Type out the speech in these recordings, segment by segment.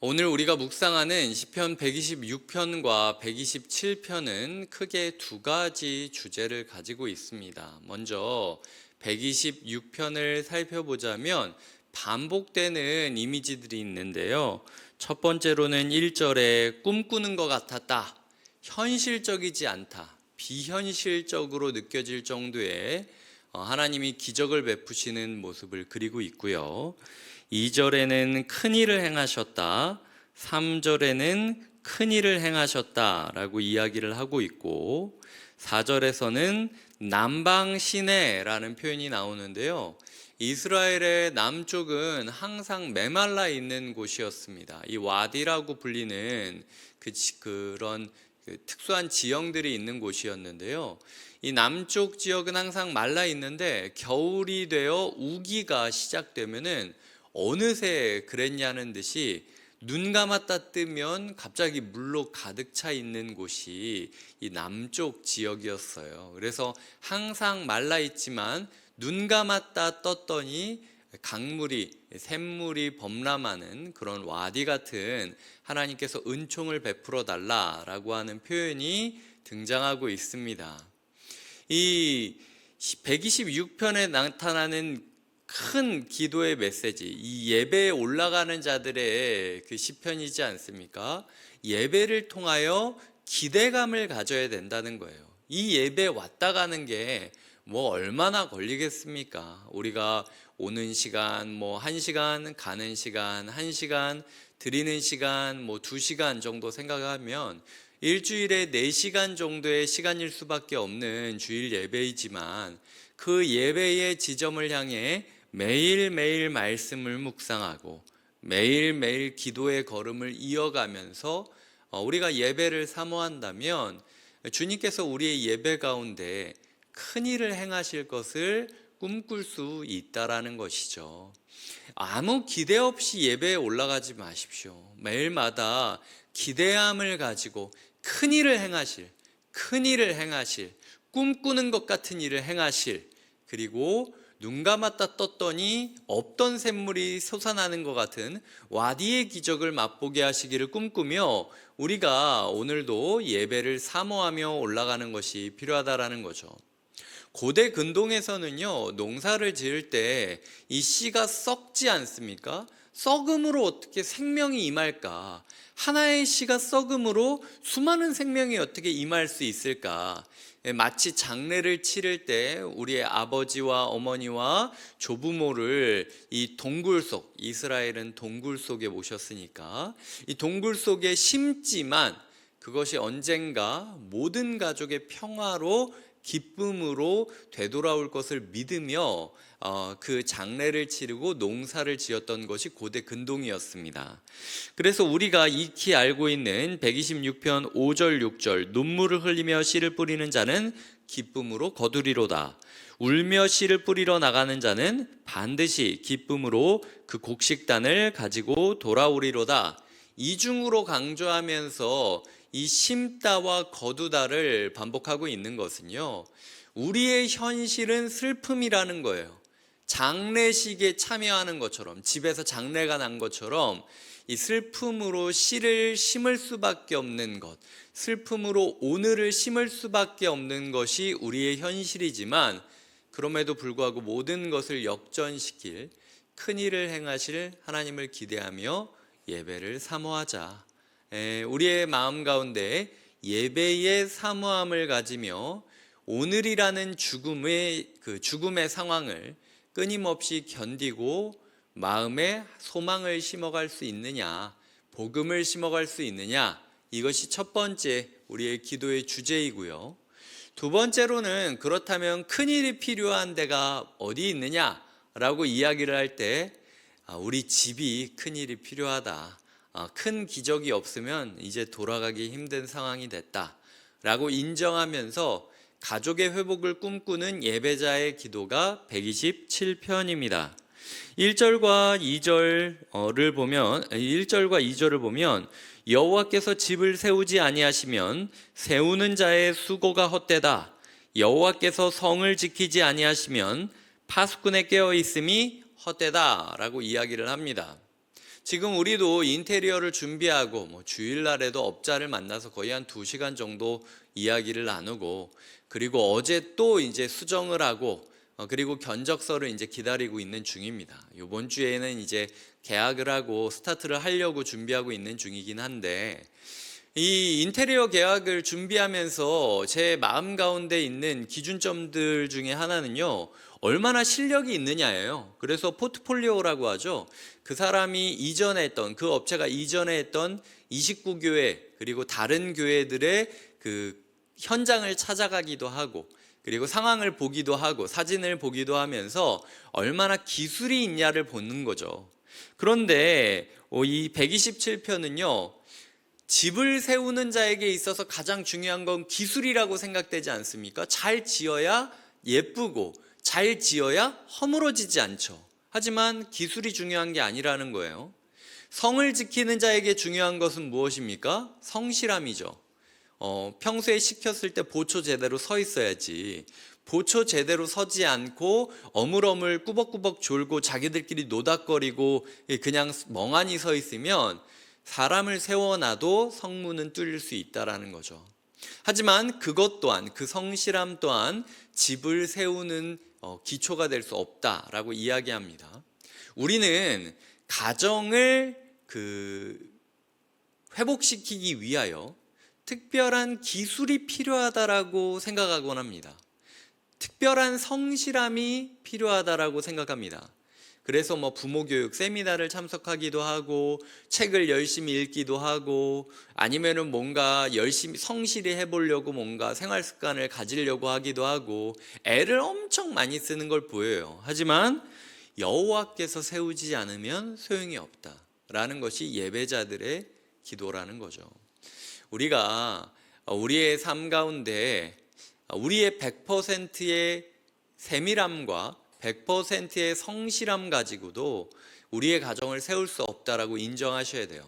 오늘 우리가 묵상하는 시편 126편과 127편은 크게 두 가지 주제를 가지고 있습니다. 먼저 126편을 살펴보자면 반복되는 이미지들이 있는데요. 첫 번째로는 1절에 꿈꾸는 것 같았다, 현실적이지 않다, 비현실적으로 느껴질 정도의 하나님이 기적을 베푸시는 모습을 그리고 있고요. 2절에는 큰 일을 행하셨다, 3절에는 큰 일을 행하셨다라고 이야기를 하고 있고, 4절에서는 남방 시내라는 표현이 나오는데요. 이스라엘의 남쪽은 항상 메말라 있는 곳이었습니다. 이 와디라고 불리는 그런 특수한 지형들이 있는 곳이었는데요. 이 남쪽 지역은 항상 말라 있는데 겨울이 되어 우기가 시작되면은 어느새 그랬냐는 듯이 눈 감았다 뜨면 갑자기 물로 가득 차 있는 곳이 이 남쪽 지역이었어요. 그래서 항상 말라 있지만 눈 감았다 떴더니 강물이, 샘물이 범람하는 그런 와디 같은 하나님께서 은총을 베풀어 달라라고 하는 표현이 등장하고 있습니다. 이 126편에 나타나는 큰 기도의 메시지, 이 예배에 올라가는 자들의 그 시편이지 않습니까? 예배를 통하여 기대감을 가져야 된다는 거예요. 이 예배 왔다 가는 게 뭐 얼마나 걸리겠습니까? 우리가 오는 시간, 뭐 1시간, 가는 시간, 1시간, 드리는 시간, 뭐 2시간 정도 생각하면 일주일에 4시간 정도의 시간일 수밖에 없는 주일 예배이지만, 그 예배의 지점을 향해 매일매일 말씀을 묵상하고 매일매일 기도의 걸음을 이어가면서 우리가 예배를 사모한다면 주님께서 우리의 예배 가운데 큰 일을 행하실 것을 꿈꿀 수 있다라는 것이죠. 아무 기대 없이 예배에 올라가지 마십시오. 매일마다 기대함을 가지고 큰 일을 행하실, 꿈꾸는 것 같은 일을 행하실, 그리고 눈 감았다 떴더니 없던 샘물이 솟아나는 것 같은 와디의 기적을 맛보게 하시기를 꿈꾸며 우리가 오늘도 예배를 사모하며 올라가는 것이 필요하다라는 거죠. 고대 근동에서는요, 농사를 지을 때 이 씨가 썩지 않습니까? 썩음으로 어떻게 생명이 임할까? 하나의 씨가 썩음으로 수많은 생명이 어떻게 임할 수 있을까? 마치 장례를 치를 때 우리의 아버지와 어머니와 조부모를 이 동굴 속, 이스라엘은 동굴 속에 모셨으니까 이 동굴 속에 심지만 그것이 언젠가 모든 가족의 평화로 기쁨으로 되돌아올 것을 믿으며 그 장례를 치르고 농사를 지었던 것이 고대 근동이었습니다. 그래서 우리가 익히 알고 있는 126편 5절 6절, 눈물을 흘리며 씨를 뿌리는 자는 기쁨으로 거두리로다, 울며 씨를 뿌리러 나가는 자는 반드시 기쁨으로 그 곡식단을 가지고 돌아오리로다, 이중으로 강조하면서 이 심다와 거두다를 반복하고 있는 것은요, 우리의 현실은 슬픔이라는 거예요. 장례식에 참여하는 것처럼, 집에서 장례가 난 것처럼 이 슬픔으로 씨를 심을 수밖에 없는 것, 슬픔으로 오늘을 심을 수밖에 없는 것이 우리의 현실이지만, 그럼에도 불구하고 모든 것을 역전시킬 큰 일을 행하실 하나님을 기대하며 예배를 사모하자. 우리의 마음 가운데 예배의 사모함을 가지며 오늘이라는 죽음의 상황을 끊임없이 견디고 마음에 소망을 심어갈 수 있느냐, 복음을 심어갈 수 있느냐, 이것이 첫 번째 우리의 기도의 주제이고요. 두 번째로는 그렇다면 큰일이 필요한 데가 어디 있느냐라고 이야기를 할 때 우리 집이 큰일이 필요하다, 큰 기적이 없으면 이제 돌아가기 힘든 상황이 됐다 라고 인정하면서 가족의 회복을 꿈꾸는 예배자의 기도가 127편입니다. 1절과 2절을 보면 여호와께서 집을 세우지 아니하시면 세우는 자의 수고가 헛되다, 여호와께서 성을 지키지 아니하시면 파수꾼의 깨어 있음이 헛되다 라고 이야기를 합니다. 지금 우리도 인테리어를 준비하고 주일날에도 업자를 만나서 거의 한 2시간 정도 이야기를 나누고, 그리고 어제 또 이제 수정을 하고 그리고 견적서를 이제 기다리고 있는 중입니다. 이번 주에는 이제 계약을 하고 스타트를 하려고 준비하고 있는 중이긴 한데, 이 인테리어 계약을 준비하면서 제 마음 가운데 있는 기준점들 중에 하나는요, 얼마나 실력이 있느냐예요. 그래서 포트폴리오라고 하죠. 그 사람이 이전에 했던, 그 업체가 이전에 했던 29교회 그리고 다른 교회들의 그 현장을 찾아가기도 하고, 그리고 상황을 보기도 하고 사진을 보기도 하면서 얼마나 기술이 있냐를 보는 거죠. 그런데 이 127편은요, 집을 세우는 자에게 있어서 가장 중요한 건 기술이라고 생각되지 않습니까? 잘 지어야 예쁘고 잘 지어야 허물어지지 않죠. 하지만 기술이 중요한 게 아니라는 거예요. 성을 지키는 자에게 중요한 것은 무엇입니까? 성실함이죠. 평소에 시켰을 때 보초 제대로 서 있어야지, 보초 제대로 서지 않고 어물어물 꾸벅꾸벅 졸고 자기들끼리 노닥거리고 그냥 멍하니 서 있으면 사람을 세워놔도 성문은 뚫릴 수 있다라는 거죠. 하지만 그것 또한, 그 성실함 또한 집을 세우는 기초가 될 수 없다라고 이야기합니다. 우리는 가정을 회복시키기 위하여 특별한 기술이 필요하다라고 생각하곤 합니다. 특별한 성실함이 필요하다라고 생각합니다. 그래서 부모 교육 세미나를 참석하기도 하고 책을 열심히 읽기도 하고, 아니면은 뭔가 열심히 성실히 해보려고 뭔가 생활 습관을 가지려고 하기도 하고 애를 엄청 많이 쓰는 걸 보여요. 하지만 여호와께서 세우지 않으면 소용이 없다라는 것이 예배자들의 기도라는 거죠. 우리가 우리의 삶 가운데 우리의 100%의 세밀함과 100%의 성실함 가지고도 우리의 가정을 세울 수 없다라고 인정하셔야 돼요.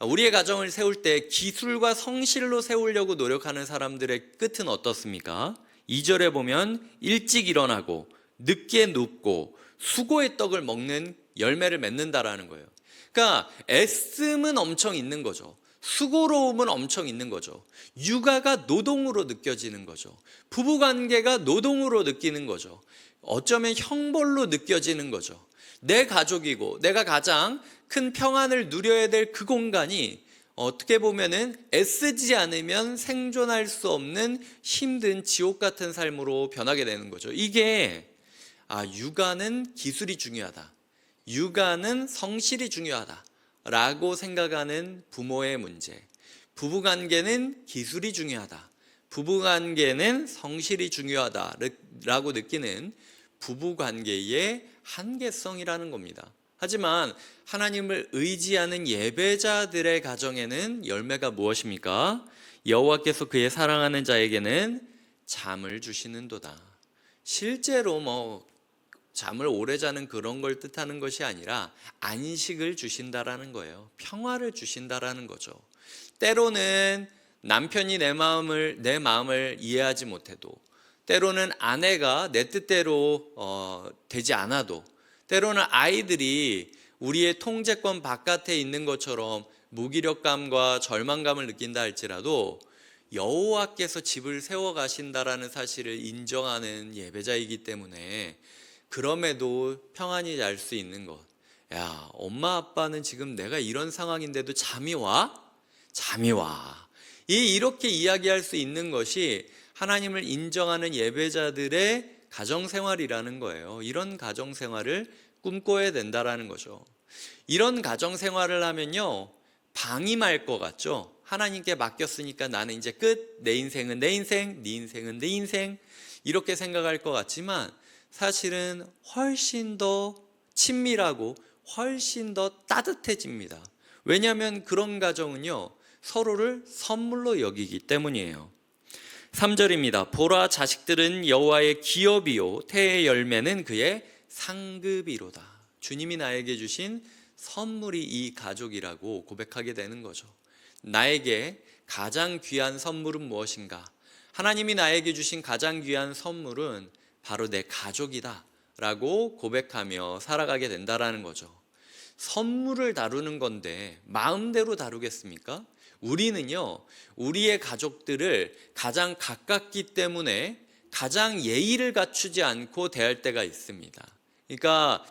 우리의 가정을 세울 때 기술과 성실로 세우려고 노력하는 사람들의 끝은 어떻습니까? 2절에 보면 일찍 일어나고 늦게 눕고 수고의 떡을 먹는 열매를 맺는다라는 거예요. 그러니까 애씀은 엄청 있는 거죠. 수고로움은 엄청 있는 거죠. 육아가 노동으로 느껴지는 거죠. 부부관계가 노동으로 느끼는 거죠. 어쩌면 형벌로 느껴지는 거죠. 내 가족이고 내가 가장 큰 평안을 누려야 될 그 공간이 어떻게 보면은 애쓰지 않으면 생존할 수 없는 힘든 지옥 같은 삶으로 변하게 되는 거죠. 이게 육아는 기술이 중요하다, 육아는 성실이 중요하다 라고 생각하는 부모의 문제, 부부관계는 기술이 중요하다, 부부관계는 성실이 중요하다 라고 느끼는 부부관계의 한계성이라는 겁니다. 하지만 하나님을 의지하는 예배자들의 가정에는 열매가 무엇입니까? 여호와께서 그의 사랑하는 자에게는 잠을 주시는도다. 실제로 잠을 오래 자는 그런 걸 뜻하는 것이 아니라 안식을 주신다라는 거예요. 평화를 주신다라는 거죠. 때로는 남편이 내 마음을 이해하지 못해도, 때로는 아내가 내 뜻대로 되지 않아도, 때로는 아이들이 우리의 통제권 바깥에 있는 것처럼 무기력감과 절망감을 느낀다 할지라도 여호와께서 집을 세워 가신다라는 사실을 인정하는 예배자이기 때문에 그럼에도 평안히 잘 수 있는 것. 야, 엄마 아빠는 지금 내가 이런 상황인데도 잠이 와? 잠이 와. 이렇게 이야기할 수 있는 것이 하나님을 인정하는 예배자들의 가정생활이라는 거예요. 이런 가정생활을 꿈꿔야 된다라는 거죠. 이런 가정생활을 하면요, 방임할 것 같죠? 하나님께 맡겼으니까 나는 이제 끝, 내 인생은 내 인생, 네 인생은 네 인생, 이렇게 생각할 것 같지만 사실은 훨씬 더 친밀하고 훨씬 더 따뜻해집니다. 왜냐하면 그런 가정은요, 서로를 선물로 여기기 때문이에요. 3절입니다. 보라, 자식들은 여호와의 기업이요 태의 열매는 그의 상급이로다. 주님이 나에게 주신 선물이 이 가족이라고 고백하게 되는 거죠. 나에게 가장 귀한 선물은 무엇인가? 하나님이 나에게 주신 가장 귀한 선물은 바로 내 가족이다 라고 고백하며 살아가게 된다라는 거죠. 선물을 다루는 건데 마음대로 다루겠습니까? 우리는요, 우리의 가족들을 가장 가깝기 때문에 가장 예의를 갖추지 않고 대할 때가 있습니다. 그러니까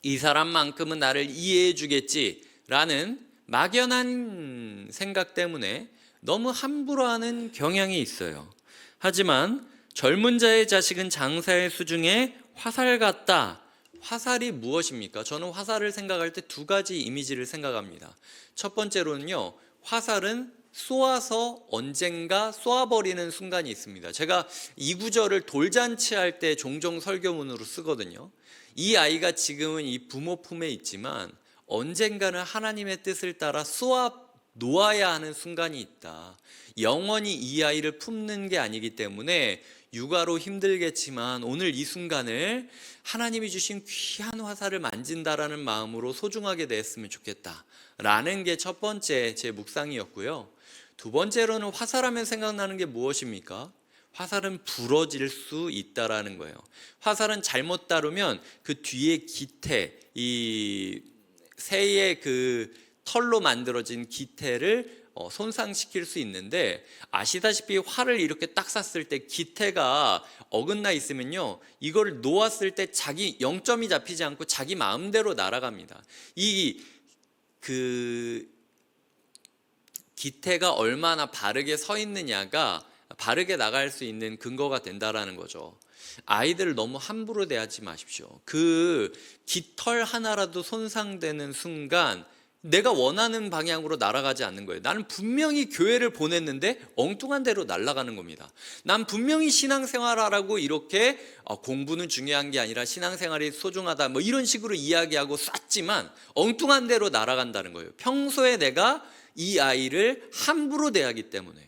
이 사람만큼은 나를 이해해 주겠지라는 막연한 생각 때문에 너무 함부로 하는 경향이 있어요. 하지만 젊은 자의 자식은 장사의 수중에 화살 같다. 화살이 무엇입니까? 저는 화살을 생각할 때 두 가지 이미지를 생각합니다. 첫 번째로는요, 화살은 쏘아서 언젠가 쏘아버리는 순간이 있습니다. 제가 이 구절을 돌잔치 할 때 종종 설교문으로 쓰거든요. 이 아이가 지금은 이 부모 품에 있지만 언젠가는 하나님의 뜻을 따라 쏘아 놓아야 하는 순간이 있다. 영원히 이 아이를 품는 게 아니기 때문에 육아로 힘들겠지만 오늘 이 순간을 하나님이 주신 귀한 화살을 만진다라는 마음으로 소중하게 대했으면 좋겠다 라는 게 첫 번째 제 묵상이었고요. 두 번째로는 화살하면 생각나는 게 무엇입니까? 화살은 부러질 수 있다라는 거예요. 화살은 잘못 다루면 그 뒤에 기태, 이 새의 그 털로 만들어진 기태를 손상시킬 수 있는데, 아시다시피 활을 이렇게 딱 쐈을 때 기태가 어긋나 있으면요, 이걸 놓았을 때 자기 0점이 잡히지 않고 자기 마음대로 날아갑니다. 이 기태가 얼마나 바르게 서 있느냐가 바르게 나갈 수 있는 근거가 된다라는 거죠. 아이들을 너무 함부로 대하지 마십시오. 그 깃털 하나라도 손상되는 순간 내가 원하는 방향으로 날아가지 않는 거예요. 나는 분명히 교회를 보냈는데 엉뚱한 데로 날아가는 겁니다. 난 분명히 신앙생활하라고 이렇게 공부는 중요한 게 아니라 신앙생활이 소중하다 뭐 이런 식으로 이야기하고 쐈지만 엉뚱한 데로 날아간다는 거예요. 평소에 내가 이 아이를 함부로 대하기 때문에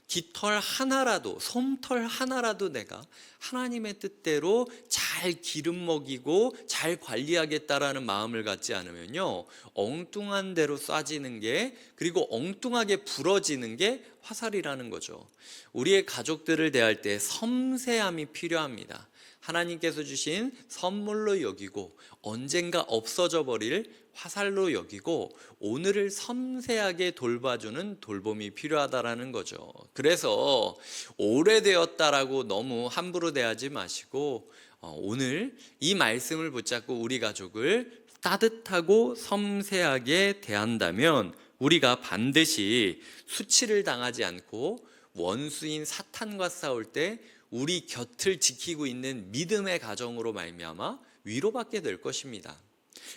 깃털 하나라도, 솜털 하나라도 내가 하나님의 뜻대로 잘 기름 먹이고 잘 관리하겠다라는 마음을 갖지 않으면요, 엉뚱한 대로 쏴지는 게, 그리고 엉뚱하게 부러지는 게 화살이라는 거죠. 우리의 가족들을 대할 때 섬세함이 필요합니다. 하나님께서 주신 선물로 여기고 언젠가 없어져 버릴 화살로 여기고 오늘을 섬세하게 돌봐주는 돌봄이 필요하다라는 거죠. 그래서 오래되었다라고 너무 함부로 대하지 마시고 오늘 이 말씀을 붙잡고 우리 가족을 따뜻하고 섬세하게 대한다면 우리가 반드시 수치를 당하지 않고 원수인 사탄과 싸울 때 우리 곁을 지키고 있는 믿음의 가정으로 말미암아 위로받게 될 것입니다.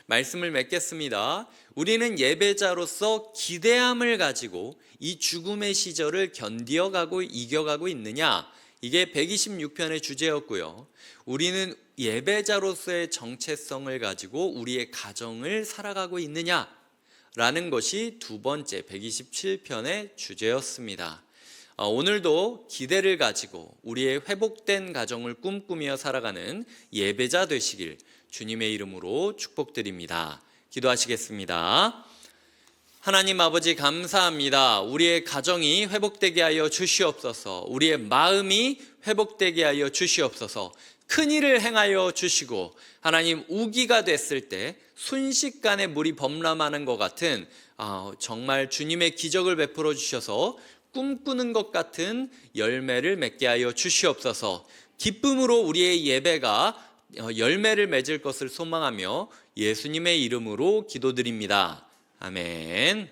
말씀을 맺겠습니다. 우리는 예배자로서 기대함을 가지고 이 죽음의 시절을 견디어가고 이겨가고 있느냐? 이게 126편의 주제였고요. 우리는 예배자로서의 정체성을 가지고 우리의 가정을 살아가고 있느냐? 라는 것이 두 번째 127편의 주제였습니다. 오늘도 기대를 가지고 우리의 회복된 가정을 꿈꾸며 살아가는 예배자 되시길 주님의 이름으로 축복드립니다. 기도하시겠습니다. 하나님 아버지 감사합니다. 우리의 가정이 회복되게 하여 주시옵소서. 우리의 마음이 회복되게 하여 주시옵소서. 큰 일을 행하여 주시고 하나님 우기가 됐을 때 순식간에 물이 범람하는 것 같은 정말 주님의 기적을 베풀어 주셔서 꿈꾸는 것 같은 열매를 맺게 하여 주시옵소서. 기쁨으로 우리의 예배가 열매를 맺을 것을 소망하며 예수님의 이름으로 기도드립니다. 아멘.